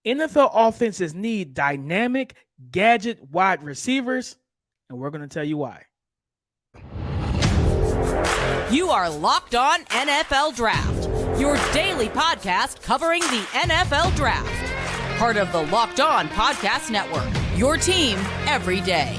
NFL offenses need dynamic, gadget wide receivers, and we're going to tell you why. You are Locked On NFL Draft, your daily podcast covering the NFL Draft. Part of the Locked On Podcast Network, your team every day.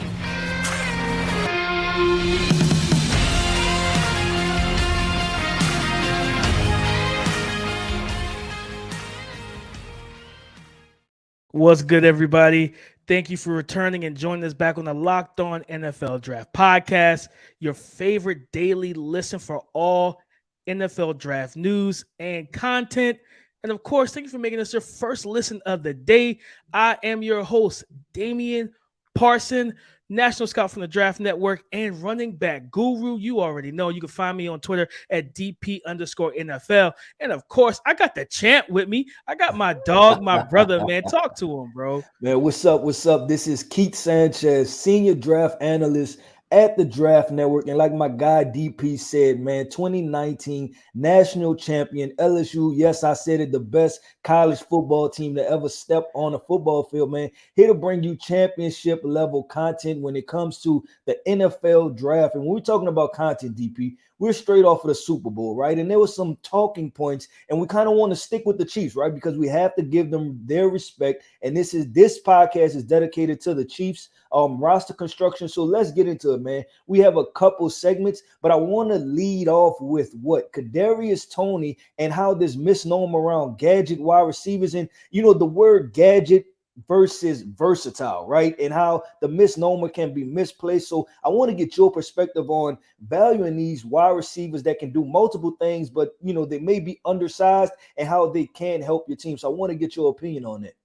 What's good, everybody? Thank you for returning and joining us back on the Locked On NFL Draft Podcast, your favorite daily listen for all NFL draft news and content. And of course, thank you for making this your first listen of the day. I am your host, Damian Parson, national scout from the Draft Network and running back guru. You already know. You can find me on Twitter at DP_NFL. And of course, I got the champ with me. I got my dog, my brother, man. Talk to him, bro. Man, what's up? What's up? This is Keith Sanchez, senior draft analyst at the Draft Network. And like my guy DP said, man, 2019 national champion LSU. Yes, I said it, the best college football team to ever step on a football field, man. Here to bring you championship level content when it comes to the NFL draft. And when we're talking about content, DP, we're straight off of the Super Bowl, right? And there was some talking points, and we kind of want to stick with the Chiefs, right? Because we have to give them their respect. And this podcast is dedicated to the Chiefs roster construction. So let's get into it, man. We have a couple segments, but I want to lead off with what Ka'Darius Toney and how this misnomer around gadget wide receivers, and the word gadget versus versatile, right? And how the misnomer can be misplaced. So I want to get your perspective on valuing these wide receivers that can do multiple things, but they may be undersized, and how they can help your team. So I want to get your opinion on it.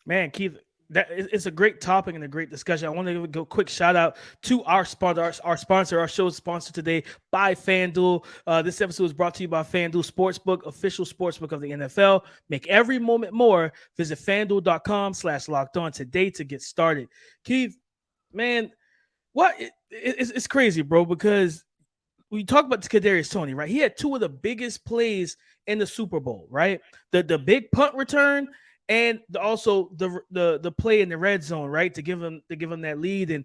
Man, Keith, it's a great topic and a great discussion. I want to give a quick shout out to our sponsor, our show's sponsor today by FanDuel. This episode is brought to you by FanDuel Sportsbook, official sportsbook of the NFL. Make every moment more. Visit FanDuel.com/lockedon today to get started. Keith, man, it's crazy, bro, because we talk about Ka'Darius Toney, right? He had two of the biggest plays in the Super Bowl, right? The big punt return, and also the play in the red zone, right, to give them that lead and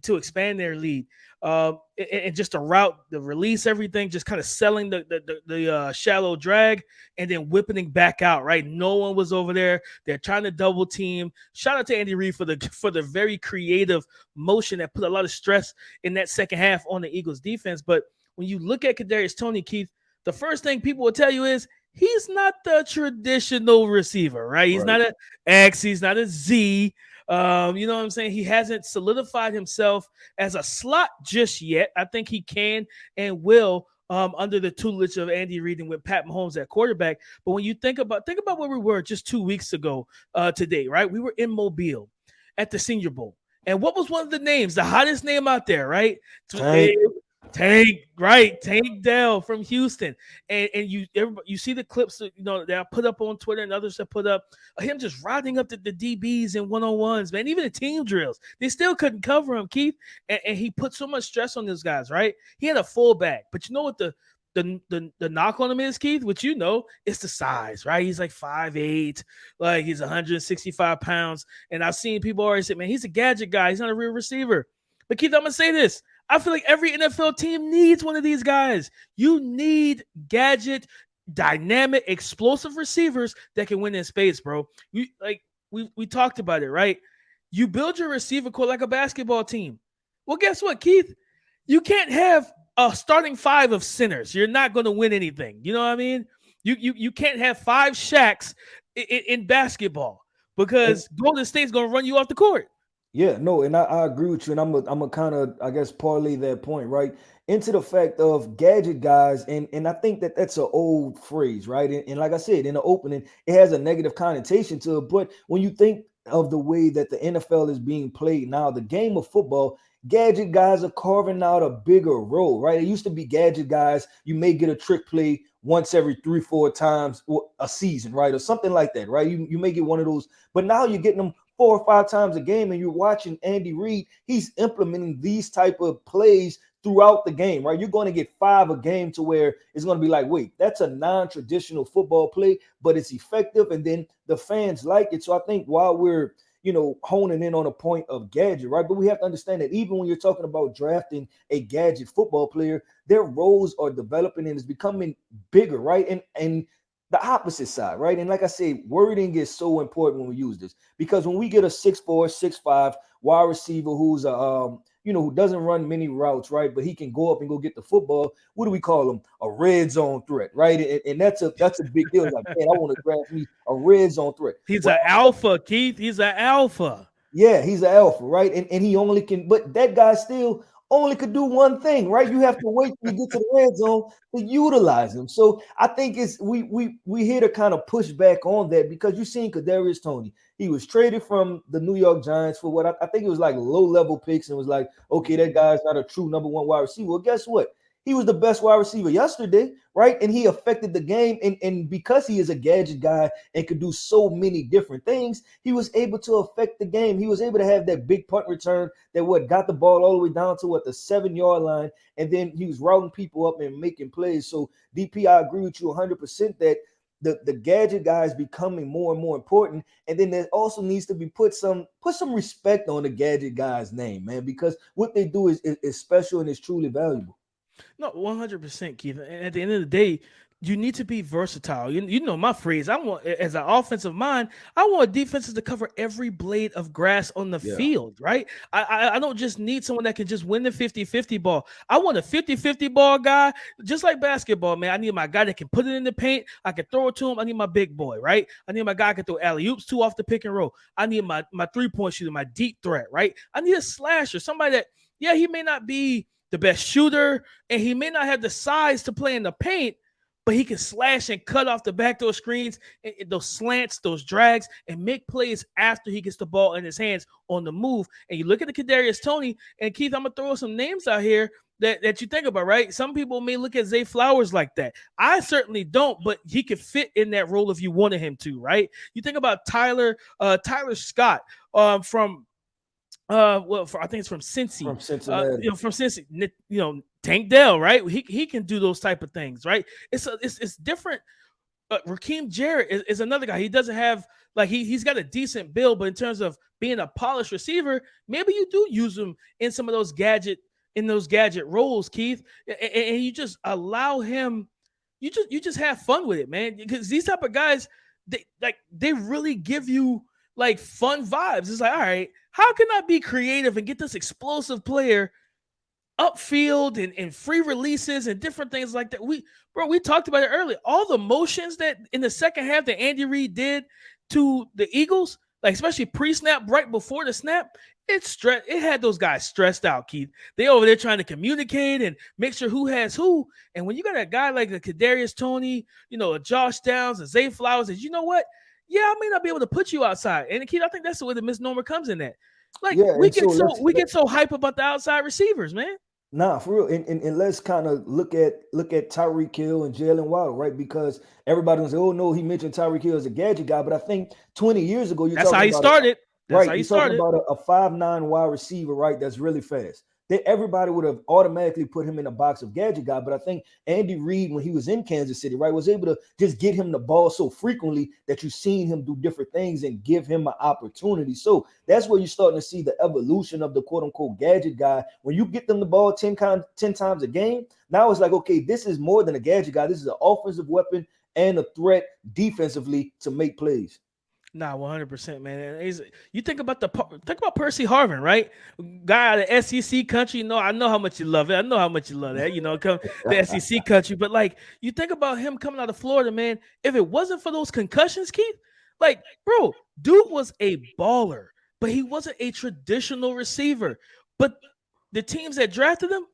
to expand their lead, and just the route, the release, everything, just kind of selling the shallow drag and then whipping back out, right? No one was over there. They're trying to double team. Shout out to Andy Reid for the very creative motion that put a lot of stress in that second half on the Eagles defense. But when you look at Ka'Darius Toney, Keith, the first thing people will tell you is, he's not the traditional receiver, right? He's not an X. He's not a Z. You know what I'm saying? He hasn't solidified himself as a slot just yet. I think he can and will under the tutelage of Andy Reid and with Pat Mahomes at quarterback. But when you think about where we were just 2 weeks ago today, right? We were in Mobile at the Senior Bowl. And what was one of the names, the hottest name out there, right? Tank, right? Tank Dell from Houston, and you see the clips that I put up on Twitter and others have put up him just riding up the DBs in one-on-ones, man. Even the team drills, they still couldn't cover him, Keith, and he put so much stress on those guys, right? He had a fullback, but you know what the knock on him is, Keith, which it's the size, right? He's like 5'8", like he's 165 pounds, and I've seen people already say, man, he's a gadget guy, he's not a real receiver. But Keith, I'm gonna say this. I feel like every NFL team needs one of these guys. You need gadget, dynamic, explosive receivers that can win in space, bro. We talked about it, right? You build your receiver core like a basketball team. Well, guess what, Keith? You can't have a starting five of centers. You're not going to win anything. You know what I mean? You can't have five Shaqs in basketball because Golden State's going to run you off the court. Yeah, no, and I agree with you, and I'm a kind of, I guess, parlay that point, right, into the fact of gadget guys, and I think that's an old phrase, right, and like I said, in the opening, it has a negative connotation to it, but when you think of the way that the NFL is being played now, the game of football, gadget guys are carving out a bigger role, right? It used to be gadget guys, you may get a trick play once every 3-4 times a season, right, or something like that, right? You may get one of those, but now you're getting them 4 or 5 times a game, and you're watching Andy Reid. He's implementing these type of plays throughout the game, right? You're going to get 5 a game to where it's going to be like, wait, that's a non-traditional football play, but it's effective, and then the fans like it. So I think while we're honing in on a point of gadget, right? But we have to understand that even when you're talking about drafting a gadget football player, their roles are developing and is becoming bigger, right? And the opposite side, right? And like I say, wording is so important when we use this, because when we get a 6'4", 6'5" wide receiver who's who doesn't run many routes, right? But he can go up and go get the football. What do we call him? A red zone threat, right? And that's a big deal. Like, man, I want to draft me a red zone threat. He's an alpha, Keith. He's an alpha. Yeah, he's an alpha, right? And he only can, but that guy still only could do one thing, right? You have to wait till you get to the red zone to utilize him. So I think it's we here to kind of push back on that, because you've seen Ka'Darius Toney. He was traded from the New York Giants for what I think it was like low-level picks, and was like, okay, that guy's not a true number one wide receiver. Well, guess what? He was the best wide receiver yesterday, right? And he affected the game. And because he is a gadget guy and could do so many different things, he was able to affect the game. He was able to have that big punt return that got the ball all the way down to the 7-yard line. And then he was routing people up and making plays. So DP, I agree with you 100% that the gadget guy is becoming more and more important. And then there also needs to be put some respect on the gadget guy's name, man, because what they do is special and is truly valuable. No, 100%, Keith. And at the end of the day, you need to be versatile. You know my phrase. I want, as an offensive mind, I want defenses to cover every blade of grass on the field, right? I don't just need someone that can just win the 50-50 ball. I want a 50-50 ball guy, just like basketball, man. I need my guy that can put it in the paint. I can throw it to him. I need my big boy, right? I need my guy that can throw alley-oops too off the pick and roll. I need my three-point shooter, my deep threat, right? I need a slasher, somebody that, he may not be the best shooter, and he may not have the size to play in the paint, but he can slash and cut off the backdoor screens, and those slants, those drags, and make plays after he gets the ball in his hands on the move. And you look at the Ka'Darius Toney, and Keith, I'm gonna throw some names out here that you think about, right? Some people may look at Zay Flowers like that. I certainly don't, but he could fit in that role if you wanted him to, right? You think about Tyler Scott from I think it's from Cincy. From Cincinnati. From Cincy, Tank Dell, right? He can do those type of things, right? It's different. Raheem Jarrett is another guy. He doesn't have, like, he's got a decent build, but in terms of being a polished receiver, maybe you do use him in some of those gadget roles, Keith, and you just allow him. You just have fun with it, man, because these type of guys, they really give you like fun vibes. It's like, all right, how can I be creative and get this explosive player upfield and free releases and different things like that? We talked about it earlier. All the motions that in the second half that Andy Reid did to the Eagles, like especially pre-snap, right before the snap, it had those guys stressed out, Keith. They over there trying to communicate and make sure who has who. And when you got a guy like a Ka'Darius Toney, a Josh Downs, a Zay Flowers, you know what? Yeah, I may not be able to put you outside. And Keith, I think that's the way the misnomer comes in that. Like, we get so hype about the outside receivers, man. Nah, for real. And let's kind of look at Tyreek Hill and Jalen Waddle, right? Because everybody was like, oh no, he mentioned Tyreek Hill as a gadget guy, but I think 20 years ago, that's how he started. That's how he started. Talking about a 5'9" wide receiver, right? That's really fast. Everybody would have automatically put him in a box of gadget guy. But I think Andy Reid, when he was in Kansas City, right, was able to just get him the ball so frequently that you've seen him do different things and give him an opportunity. So that's where you're starting to see the evolution of the quote unquote gadget guy. When you get them the ball 10 times a game, now it's like, okay, this is more than a gadget guy. This is an offensive weapon and a threat defensively to make plays. Nah, 100%, man. You think about Percy Harvin, right? Guy out of SEC country. I know how much you love it. I know how much you love that. Come the SEC country. But like, you think about him coming out of Florida, man. If it wasn't for those concussions, Keith, like, bro, dude was a baller, but he wasn't a traditional receiver. But the teams that drafted him,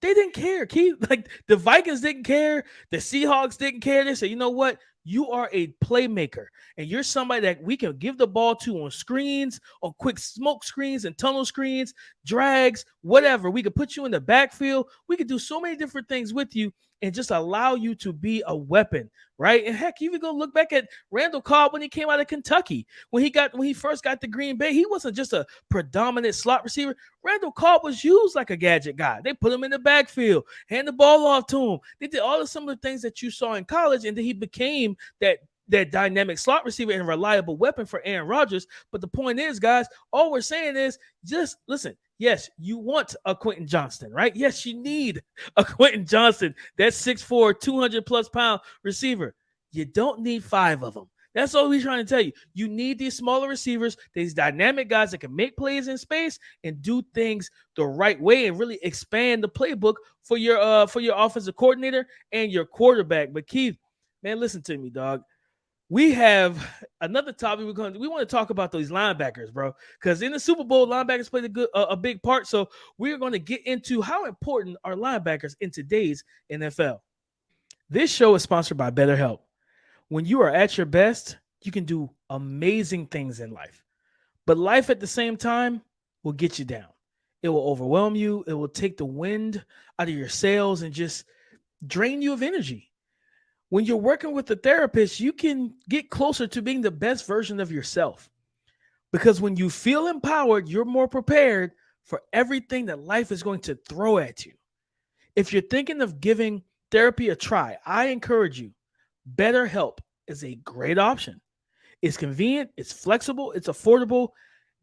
they didn't care, Keith. Like, the Vikings didn't care. The Seahawks didn't care. They said, you know what? You are a playmaker, and you're somebody that we can give the ball to on screens, on quick smoke screens and tunnel screens, drags, whatever. We could put you in the backfield. We could do so many different things with you. and just allow you to be a weapon, right? And heck, you even go look back at Randall Cobb when he came out of Kentucky. When he first got to Green Bay, he wasn't just a predominant slot receiver. Randall Cobb was used like a gadget guy. They put him in the backfield, hand the ball off to him. They did all of some of the things that you saw in college, and then he became that dynamic slot receiver and reliable weapon for Aaron Rodgers. But the point is, guys, all we're saying is just listen. Yes, you want a Quentin Johnston, right? Yes, you need a Quentin Johnston, that 6'4", 200+ pound receiver. You don't need 5 of them. That's all we're trying to tell you. You need these smaller receivers, these dynamic guys that can make plays in space and do things the right way and really expand the playbook for your offensive coordinator and your quarterback. But Keith, man, listen to me, dog. We have another topic we want to talk about those linebackers, bro. Because in the Super Bowl, linebackers played a big part. So we're going to get into how important are linebackers in today's NFL. This show is sponsored by BetterHelp. When you are at your best, you can do amazing things in life. But life at the same time will get you down. It will overwhelm you. It will take the wind out of your sails and just drain you of energy. When you're working with a therapist, you can get closer to being the best version of yourself. Because when you feel empowered, you're more prepared for everything that life is going to throw at you. If you're thinking of giving therapy a try, I encourage you. BetterHelp is a great option. It's convenient, it's flexible, it's affordable,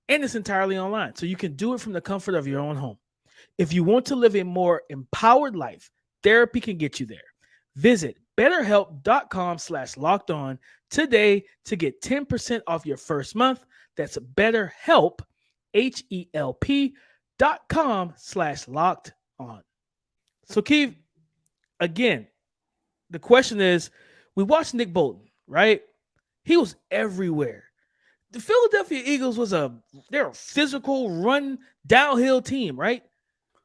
and it's entirely online. So you can do it from the comfort of your own home. If you want to live a more empowered life, therapy can get you there. Visit BetterHelp.com/lockedon today to get 10% off your first month. That's BetterHelp, HELP.com/lockedon. So Keith, again, the question is, we watched Nick Bolton, right? He was everywhere. The Philadelphia Eagles they're a physical run downhill team, right?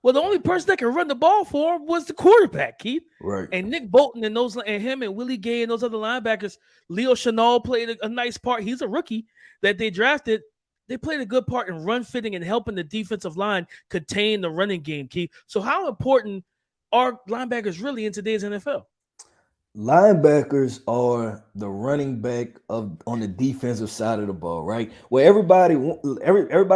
Well, the only person that can run the ball for him was the quarterback, Keith. Right. And Nick Bolton and him and Willie Gay and those other linebackers, Leo Chenal played a nice part. He's a rookie that they drafted. They played a good part in run fitting and helping the defensive line contain the running game, Keith. So how important are linebackers really in today's NFL? Linebackers are the running back on the defensive side of the ball, right? Where everybody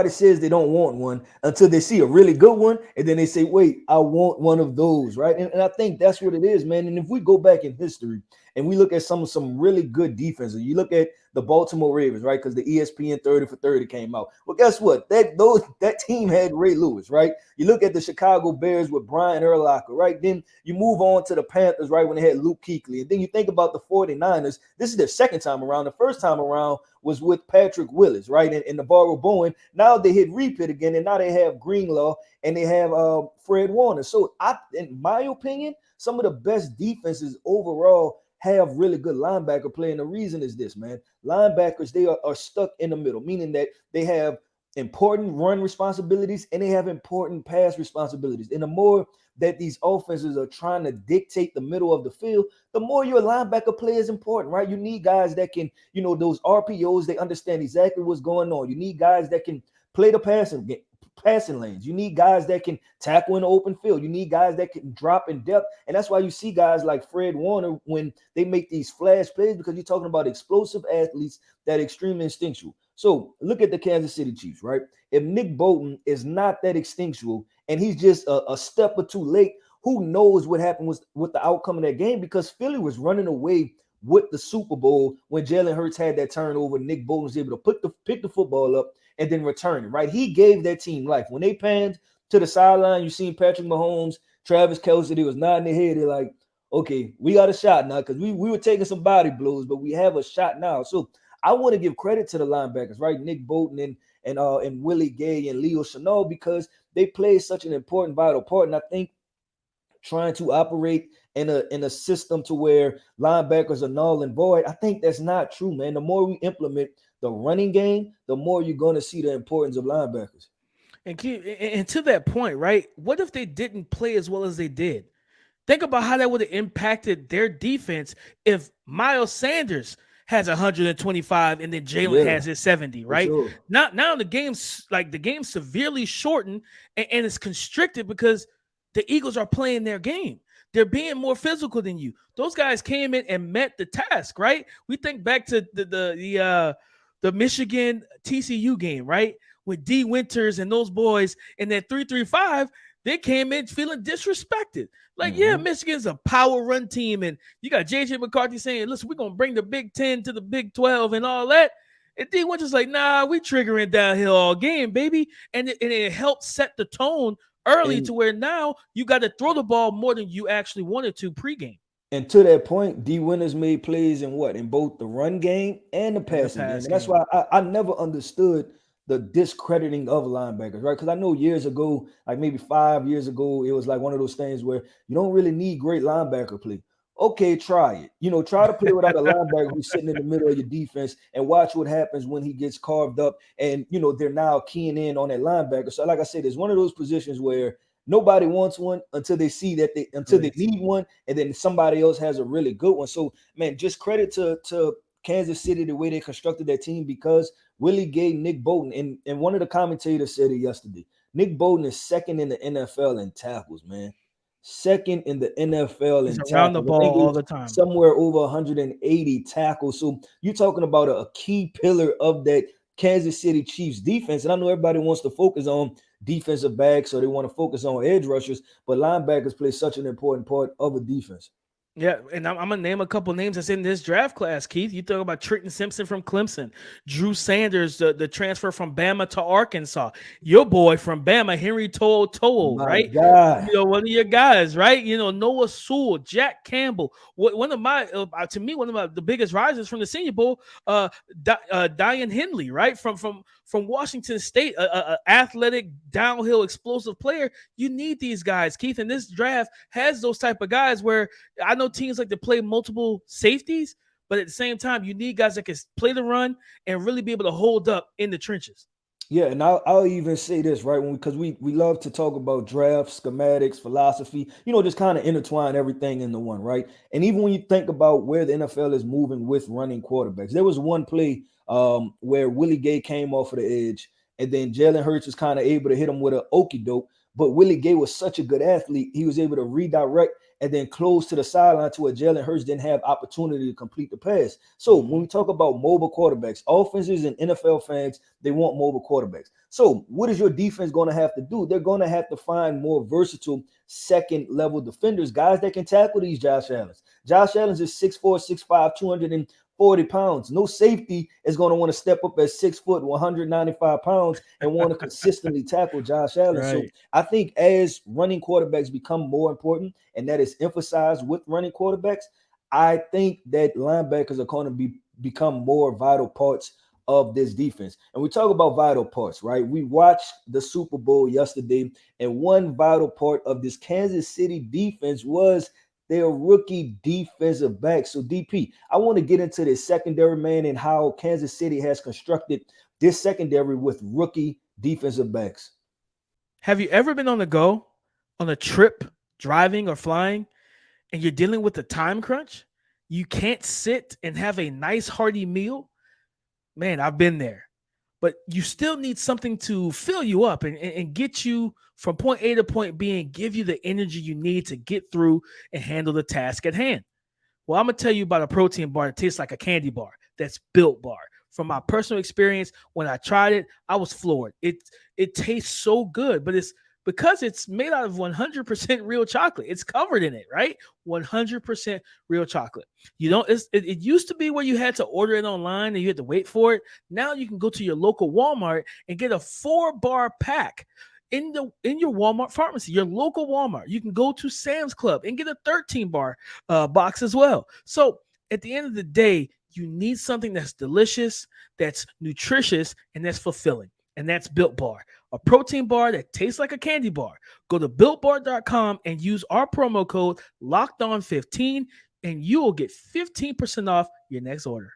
says they don't want one until they see a really good one, and then they say, "Wait, I want one of those," right? And I think that's what it is, man. And if we go back in history and we look at some really good defenses, you look at the Baltimore Ravens, right? Because the ESPN 30 for 30 came out. Well, guess what? That team had Ray Lewis, right? You look at the Chicago Bears with Brian Urlacher, right? Then you move on to the Panthers, right, when they had Luke Kuechly. And then you think about the 49ers. This is their second time around. The first time around was with Patrick Willis, right, and Navarro Bowen. Now they hit repeat again, and now they have Greenlaw and they have Fred Warner. So in my opinion, some of the best defenses overall have really good linebacker play. And the reason is this, man. Linebackers, they are stuck in the middle, meaning that they have important run responsibilities and they have important pass responsibilities. And the more that these offenses are trying to dictate the middle of the field, the more your linebacker play is important, right? You need guys that can, those RPOs, they understand exactly what's going on. You need guys that can play the passing lanes. You need guys that can tackle in the open field. You need guys that can drop in depth. And that's why you see guys like Fred Warner when they make these flash plays, because you're talking about explosive athletes that are extremely instinctual. So look at the Kansas City Chiefs, right? If Nick Bolton is not that instinctual and he's just a step or two late, who knows what happened with the outcome of that game, because Philly was running away with the Super Bowl when Jalen Hurts had that turnover. Nick Bolton was able to pick the football up and then return it, right? He gave that team life. When they panned to the sideline, you seen Patrick Mahomes, Travis Kelce, they was nodding their head. They're like, okay, we got a shot now, because we were taking some body blows, but we have a shot now. So I want to give credit to the linebackers, right? Nick Bolton and Willie Gay and Leo Chenal, because they play such an important, vital part. And I think trying to operate in a system to where linebackers are null and void, I think that's not true, man. The more we implement the running game, the more you're going to see the importance of linebackers. And to that point, right? What if they didn't play as well as they did? Think about how that would have impacted their defense if Miles Sanders has 125 and then Jalen has his 70, right? Sure. Now the game's severely shortened and it's constricted because the Eagles are playing their game. They're being more physical than you. Those guys came in and met the task, right? We think back to the Michigan TCU game, right? With D Winters and those boys in that 3-3-5, they came in feeling disrespected. Like, yeah, Michigan's a power run team, and you got JJ McCarthy saying, listen, we're gonna bring the Big Ten to the Big 12 and all that. And D Winters like, nah, we triggering downhill all game, baby. And it helped set the tone early to where now you got to throw the ball more than you actually wanted to pregame. And to that point, D Winters made plays in both the run game and the passing game. And that's why I never understood the discrediting of linebackers, right? Because I know years ago, like maybe 5 years ago, it was like one of those things where you don't really need great linebacker play. Okay, try it. Try to play without a linebacker who's sitting in the middle of your defense and watch what happens when he gets carved up and, they're now keying in on that linebacker. So like I said, it's one of those positions where nobody wants one until they see that they need one, and then somebody else has a really good one. So, man, just credit to Kansas City the way they constructed that team, because Willie Gay, Nick Bolton, and one of the commentators said it yesterday. Nick Bolton is second in the NFL in tackles, man. Second in the NFL in tackles. Around the ball all the time. Somewhere over 180 tackles. So you're talking about a key pillar of that Kansas City Chiefs defense. And I know everybody wants to focus on defensive backs, so they want to focus on edge rushers, but linebackers play such an important part of a defense. Yeah, and I'm gonna name a couple names that's in this draft class, Keith. You talk about Trenton Simpson from Clemson, Drew Sanders, the transfer from Bama to Arkansas, your boy from Bama, Henry To'o, right? God. One of your guys, right? Noah Sewell, Jack Campbell. One of my, to me, one of the biggest risers from the Senior Bowl, Diane Henley, right? From Washington State, a athletic, downhill, explosive player. You need these guys, Keith, and this draft has those type of guys where I know teams like to play multiple safeties, but at the same time, you need guys that can play the run and really be able to hold up in the trenches. Yeah, and I'll even say this, right? Because we love to talk about draft, schematics, philosophy, just kind of intertwine everything into one, right? And even when you think about where the NFL is moving with running quarterbacks, there was one play where Willie Gay came off of the edge, and then Jalen Hurts was kind of able to hit him with an okie doke. But Willie Gay was such a good athlete, he was able to redirect and then close to the sideline to where Jalen Hurts didn't have opportunity to complete the pass. So when we talk about mobile quarterbacks, offenses and NFL fans, they want mobile quarterbacks. So what is your defense going to have to do? They're going to have to find more versatile second-level defenders, guys that can tackle these Josh Allens. Josh Allen is 6'4", 6'5", 240 pounds. No safety is going to want to step up at 6 foot, 195 pounds and want to consistently tackle Josh Allen. Right. So I think as running quarterbacks become more important, and that is emphasized with running quarterbacks, I think that linebackers are going to become more vital parts of this defense. And we talk about vital parts, right? We watched the Super Bowl yesterday, and one vital part of this Kansas City defense was their rookie defensive back. So, DP, I want to get into this secondary, man, and how Kansas City has constructed this secondary with rookie defensive backs. Have you ever been on the go, on a trip, driving or flying, and you're dealing with a time crunch? You can't sit and have a nice hearty meal? Man, I've been there. But you still need something to fill you up and get you from point A to point B and give you the energy you need to get through and handle the task at hand. Well, I'm going to tell you about a protein bar that tastes like a candy bar. That's Built Bar. From my personal experience, when I tried it, I was floored. It tastes so good, but it's because it's made out of 100% real chocolate. It's covered in it, right? 100% real chocolate. It used to be where you had to order it online and you had to wait for it. Now you can go to your local Walmart and get a 4-bar pack in your Walmart pharmacy, your local Walmart. You can go to Sam's Club and get a 13-bar box as well. So at the end of the day, you need something that's delicious, that's nutritious, and that's fulfilling. And that's Built Bar, a protein bar that tastes like a candy bar. Go to BuiltBar.com and use our promo code LOCKEDON15, and you will get 15% off your next order.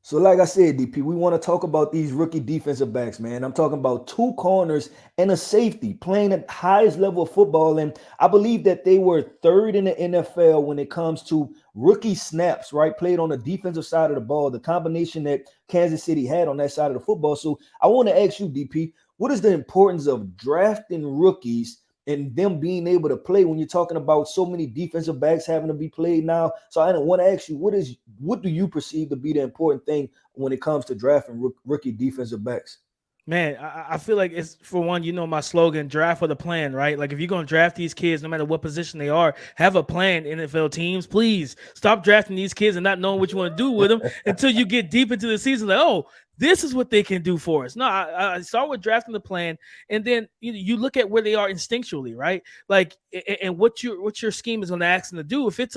So like I said, DP, we want to talk about these rookie defensive backs, man. I'm talking about 2 corners and a safety playing at the highest level of football. And I believe that they were 3rd in the NFL when it comes to rookie snaps, right? Played on the defensive side of the ball, the combination that Kansas City had on that side of the football. So I want to ask you, DP, what is the importance of drafting rookies and them being able to play when you're talking about so many defensive backs having to be played now. So I want to ask you, what do you perceive to be the important thing when it comes to drafting rookie defensive backs? Man, I feel like it's, for one, my slogan, draft with a plan, right? Like, if you're going to draft these kids, no matter what position they are, have a plan. NFL teams, please stop drafting these kids and not knowing what you want to do with them until you get deep into the season. Like, oh, this is what they can do for us. No, I start with drafting the plan, and then you look at where they are instinctually, right? Like, and what your scheme is going to ask them to do. If it's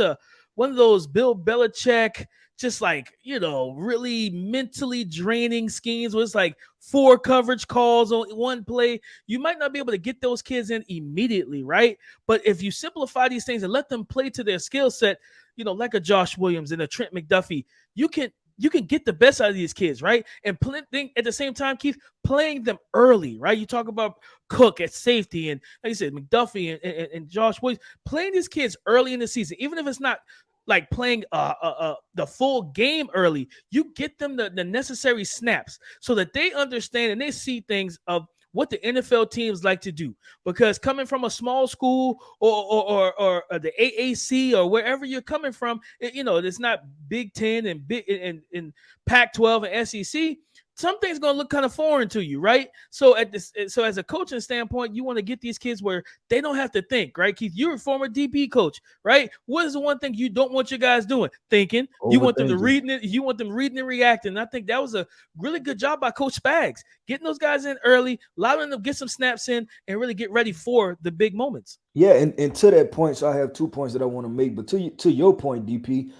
one of those Bill Belichick, just like, really mentally draining schemes where it's like 4 coverage calls on one play, you might not be able to get those kids in immediately, right? But if you simplify these things and let them play to their skill set, like a Josh Williams and a Trent McDuffie, you can get the best out of these kids, right? And at the same time, Keith, playing them early, right? You talk about Cook at safety and, like you said, McDuffie and Josh Williams, playing these kids early in the season, even if it's not like playing the full game early, you get them the necessary snaps so that they understand and they see things of what the NFL teams like to do. Because coming from a small school or the AAC or wherever you're coming from, it's not Big Ten and and Pac-12 and SEC. Something's going to look kind of foreign to you, right? So as a coaching standpoint, you want to get these kids where they don't have to think, right? Keith, you're a former DP coach, right? What is the one thing you don't want your guys doing? Thinking. You want them to reading it. You want them reading and reacting. And I think that was a really good job by Coach Spags, getting those guys in early, allowing them to get some snaps in, and really get ready for the big moments. Yeah, and to that point, so I have 2 points that I want to make. But to your point, DP,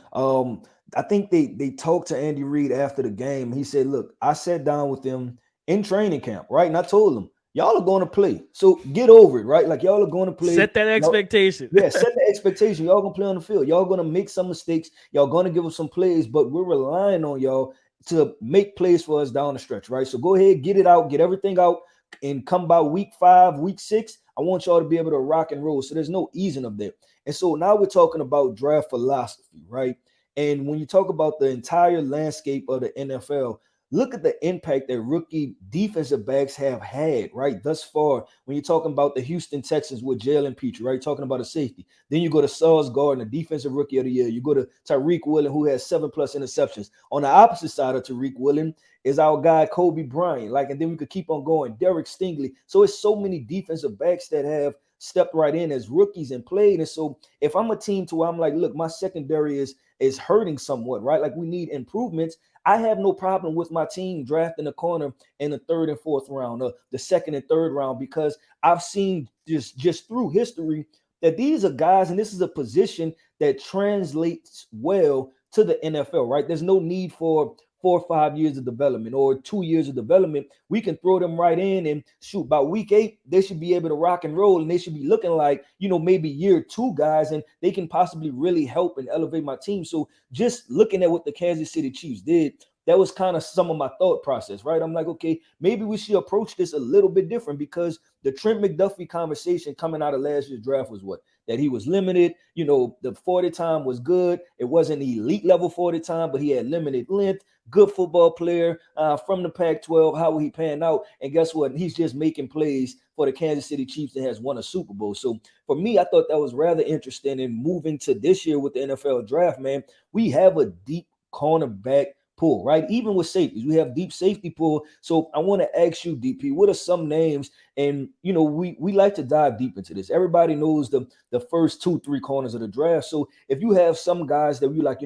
I think they talked to Andy Reid after the game. He said, look, I sat down with them in training camp, right? And I told them, y'all are going to play. So get over it, right? Like, y'all are going to play. Set that expectation. Yeah, set the expectation. Y'all going to play on the field. Y'all going to make some mistakes. Y'all going to give us some plays, but we're relying on y'all to make plays for us down the stretch, right? So go ahead, get it out, get everything out, and come by week 5, week 6, I want y'all to be able to rock and roll. So there's no easing up there. And so now we're talking about draft philosophy, right? And when you talk about the entire landscape of the NFL, look at the impact that rookie defensive backs have had, right, thus far. When you're talking about the Houston Texans with Jalen Petrie, right, talking about a safety. Then you go to Sauce Gardner, defensive rookie of the year. You go to Tyreek Woolen, who has 7+ interceptions. On the opposite side of Tyreek Woolen is our guy Kobe Bryant. And then we could keep on going. Derek Stingley. So it's so many defensive backs that have stepped right in as rookies and played. And so if I'm a team to where I'm like, look, my secondary is hurting somewhat, right? Like, we need improvements. I have no problem with my team drafting a corner in the 3rd and 4th round, or the 2nd and 3rd round, because I've seen just through history that these are guys, and this is a position that translates well to the NFL, right? There's no need for 4 or 5 years of development or 2 years of development. We can throw them right in and shoot. By week 8, they should be able to rock and roll, and they should be looking like, maybe year 2 guys, and they can possibly really help and elevate my team. So just looking at what the Kansas City Chiefs did, that was kind of some of my thought process, right? I'm like, okay, maybe we should approach this a little bit different, because the Trent McDuffie conversation coming out of last year's draft was what? That he was limited. The 40 time was good. It wasn't elite level 40 time, but he had limited length. Good football player from the Pac-12. How will he pan out? And guess what? He's just making plays for the Kansas City Chiefs that has won a Super Bowl. So for me, I thought that was rather interesting. And moving to this year with the NFL draft, man, we have a deep cornerback pool, right? Even with safeties, we have deep safety pool. So I want to ask you, DP, what are some names? And we like to dive deep into this. Everybody knows the first 2-3 corners of the draft. So if you have some guys that we like,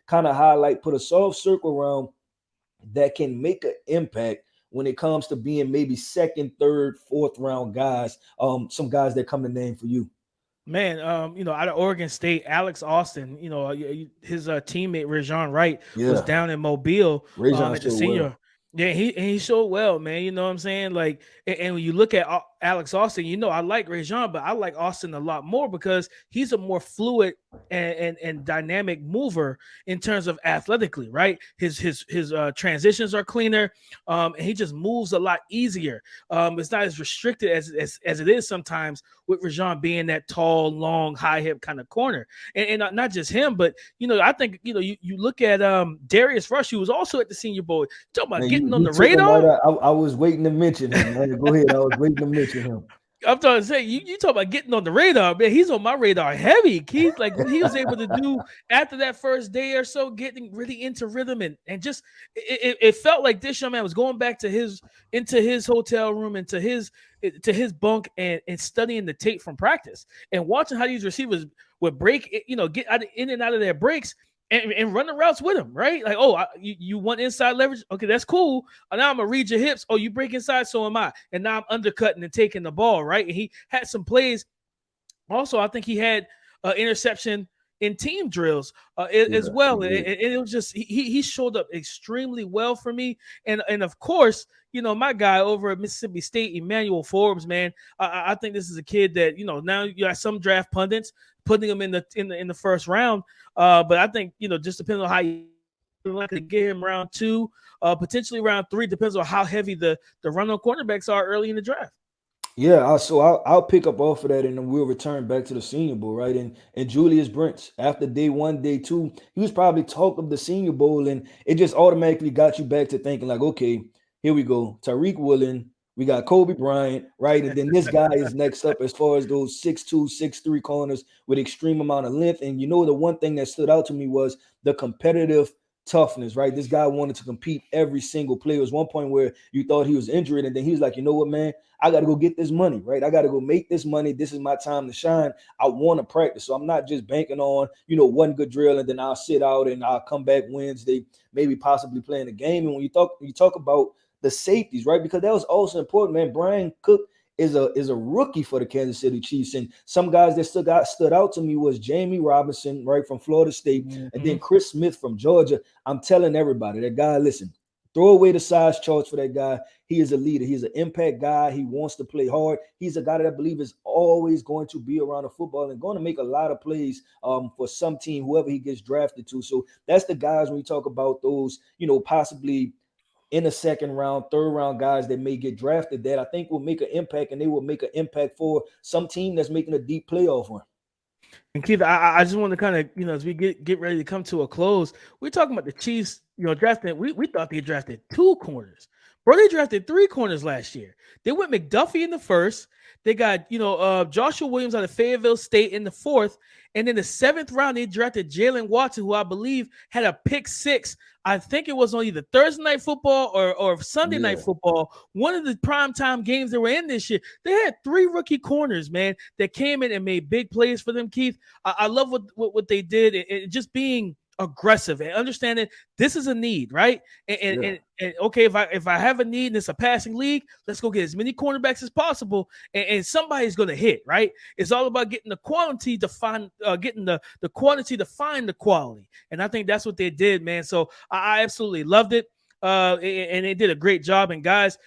kind of highlight, put a soft circle around that can make an impact when it comes to being maybe 2nd, 3rd, 4th round guys, some guys that come to name for you. Man, out of Oregon State, Alex Austin, his teammate Rajon Wright was down in Mobile at the senior. Well. Yeah, he showed well, man. You know what I'm saying? Like, and when you look at Alex Austin, I like Rajon, but I like Austin a lot more because he's a more fluid and dynamic mover in terms of athletically, right? His transitions are cleaner, and he just moves a lot easier. It's not as restricted as it is sometimes with Rajon being that tall, long, high hip kind of corner. And not just him, but I think you look at Darius Rush, who was also at the Senior Bowl. Talking about getting on the radar. I was waiting to mention him, man. Go ahead. I was waiting to mention him. I'm trying to say, you talk about getting on the radar, man. He's on my radar heavy, Keith. Like what he was able to do after that first day or so, getting really into rhythm and just it felt like this young man was going back to his hotel room, to his bunk and studying the tape from practice and watching how these receivers would break, get in and out of their breaks and run the routes with him, right? Like, oh, you want inside leverage? Okay, that's cool. Now I'm gonna read your hips. Oh, you break inside, so am I. And now I'm undercutting and taking the ball, right? And he had some plays. Also, I think he had interception in team drills as well. And it was just he showed up extremely well for me. And of course, my guy over at Mississippi State, Emmanuel Forbes, man. I think this is a kid that now you got some draft pundits putting him in the first round. But I think just depending on how you like to get him round 2, potentially round 3, depends on how heavy the run-on cornerbacks are early in the draft. Yeah, so I'll pick up off of that, and then we'll return back to the Senior Bowl, right? And Julius Brents, after day 1, day 2, he was probably talk of the Senior Bowl, and it just automatically got you back to thinking like, okay, here we go, Tariq Woolen, we got Kobe Bryant, right? And then this guy is next up as far as those 6'2", 6'3" corners with extreme amount of length. And the one thing that stood out to me was the competitive toughness, right? This guy wanted to compete every single play. There was one point where you thought he was injured, and then he was like, you know what, man? I got to go get this money, right? I got to go make this money. This is my time to shine. I want to practice. So I'm not just banking on, one good drill and then I'll sit out and I'll come back Wednesday, maybe possibly playing a game. And when you talk about the safeties, right? Because that was also important, man. Brian Cook is a rookie for the Kansas City Chiefs. And some guys that stood out to me was Jamie Robinson, right, from Florida State, and then Chris Smith from Georgia. I'm telling everybody, that guy, listen, throw away the size charts for that guy. He is a leader. He's an impact guy. He wants to play hard. He's a guy that I believe is always going to be around the football and going to make a lot of plays for some team, whoever he gets drafted to. So that's the guys when we talk about those, possibly in the second round, third round guys that may get drafted that I think will make an impact, and they will make an impact for some team that's making a deep playoff run. And Keith, I just want to kind of, as we get ready to come to a close, we're talking about the Chiefs, drafting. We thought they drafted 2 corners. Bro, they drafted 3 corners last year. They went McDuffie in the first. They got, Joshua Williams out of Fayetteville State in the 4th. And in the 7th round, they drafted Jalen Watson, who I believe had a pick 6. I think it was on either Thursday Night Football or Sunday Night Football. One of the primetime games that were in this year. They had 3 rookie corners, man, that came in and made big plays for them, Keith. I love what they did, and just being aggressive and understanding this is a need, right? And okay, if I have a need and it's a passing league, let's go get as many cornerbacks as possible, and somebody's going to hit, right? It's all about getting the quality to find, getting the quantity to find the quality, and I think that's what they did, man. So I absolutely loved it, and they did a great job. And guys,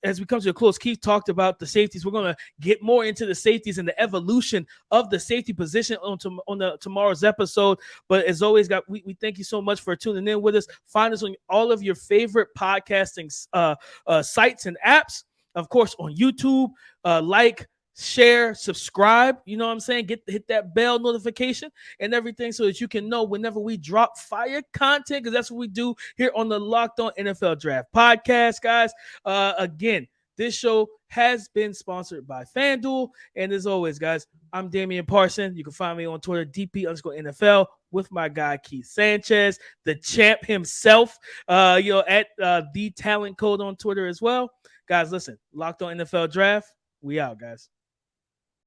as we come to a close, Keith talked about the safeties. We're going to get more into the safeties and the evolution of the safety position on tomorrow's episode. But as always, we thank you so much for tuning in with us. Find us on all of your favorite podcasting sites and apps. Of course, on YouTube, share, subscribe, you know what I'm saying? Hit that bell notification and everything so that you can know whenever we drop fire content, because that's what we do here on the Locked On NFL Draft podcast, guys. Again, this show has been sponsored by FanDuel. And as always, guys, I'm Damian Parson. You can find me on Twitter, DP_NFL, with my guy, Keith Sanchez, the champ himself, at the talent code on Twitter as well. Guys, listen, Locked On NFL Draft. We out, guys.